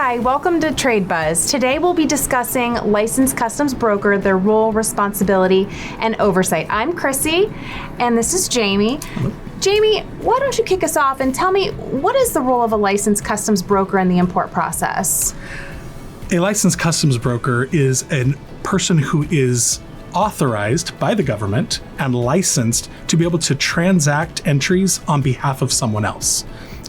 Hi, welcome to Trade Buzz. Today we'll be discussing licensed customs broker, their role, responsibility, and oversight. I'm Chrissy, and this is Jamie. Hello. Jamie, why don't you kick us off and tell me, what is the role of a licensed customs broker in the import process? A licensed customs broker is a person who is authorized by the government and licensed to be able to transact entries on behalf of someone else.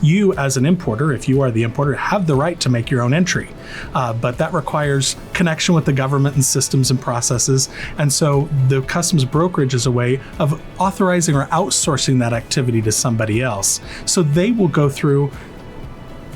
You, as an importer, if you are the importer, have the right to make your own entry, but that requires connection with the government and systems and processes. And so the customs brokerage is a way of authorizing or outsourcing that activity to somebody else. So they will go through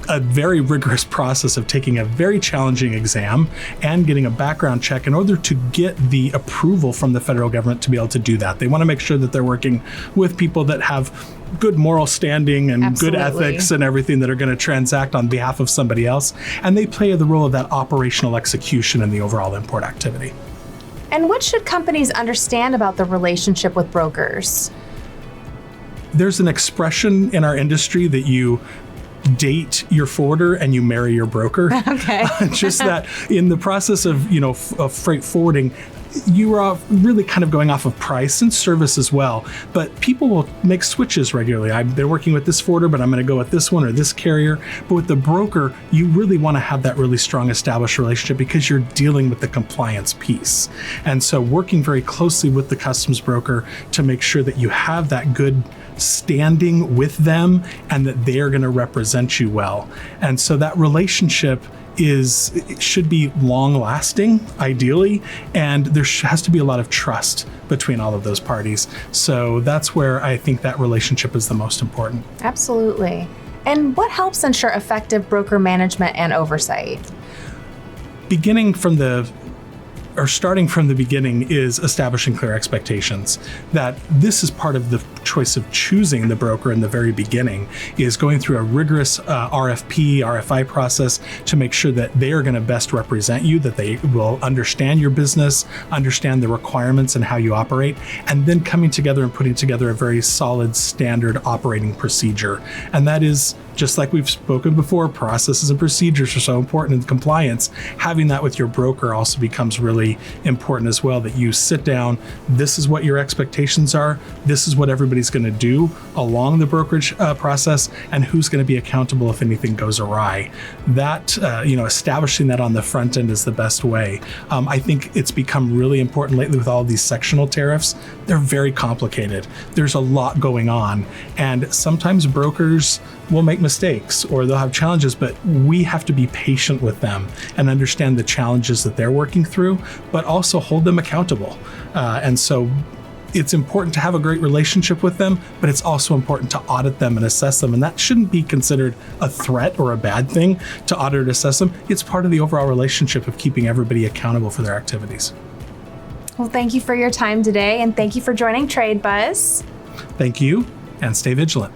a very rigorous process of taking a very challenging exam and getting a background check in order to get the approval from the federal government to be able to do that. They want to make sure that they're working with people that have good moral standing and Absolutely. good ethics and everything, that are going to transact on behalf of somebody else. And they play the role of that operational execution in the overall import activity. And what should companies understand about the relationship with brokers? There's an expression in our industry that you date your forwarder and you marry your broker. Okay. Just that in the process of, of freight forwarding, you are really kind of going off of price and service as well. But people will make switches regularly. I've been working with this forwarder, but I'm going to go with this one or this carrier. But with the broker, you really want to have that really strong established relationship because you're dealing with the compliance piece. And so working very closely with the customs broker to make sure that you have that good standing with them and that they're going to represent you well. And so that relationship it should be long lasting, ideally, and there has to be a lot of trust between all of those parties. So that's where I think that relationship is the most important. Absolutely. And what helps ensure effective broker management and oversight? Starting from the beginning is establishing clear expectations. That this is part of the choice of choosing the broker in the very beginning, is going through a rigorous RFP, RFI process to make sure that they are going to best represent you, that they will understand your business, understand the requirements and how you operate, and then coming together and putting together a very solid standard operating procedure. And that is, just like we've spoken before, processes and procedures are so important in compliance. Having that with your broker also becomes really important as well, that you sit down, this is what your expectations are, this is what everybody's going to do along the brokerage process, and who's going to be accountable if anything goes awry. That, establishing that on the front end is the best way. I think it's become really important lately with all of these sectional tariffs. They're very complicated. There's a lot going on, and sometimes brokers will make mistakes or they'll have challenges, but we have to be patient with them and understand the challenges that they're working through, but also hold them accountable. And so it's important to have a great relationship with them, but it's also important to audit them and assess them. And that shouldn't be considered a threat or a bad thing to audit and assess them. It's part of the overall relationship of keeping everybody accountable for their activities. Well, thank you for your time today, and thank you for joining Trade Buzz. Thank you, and stay vigilant.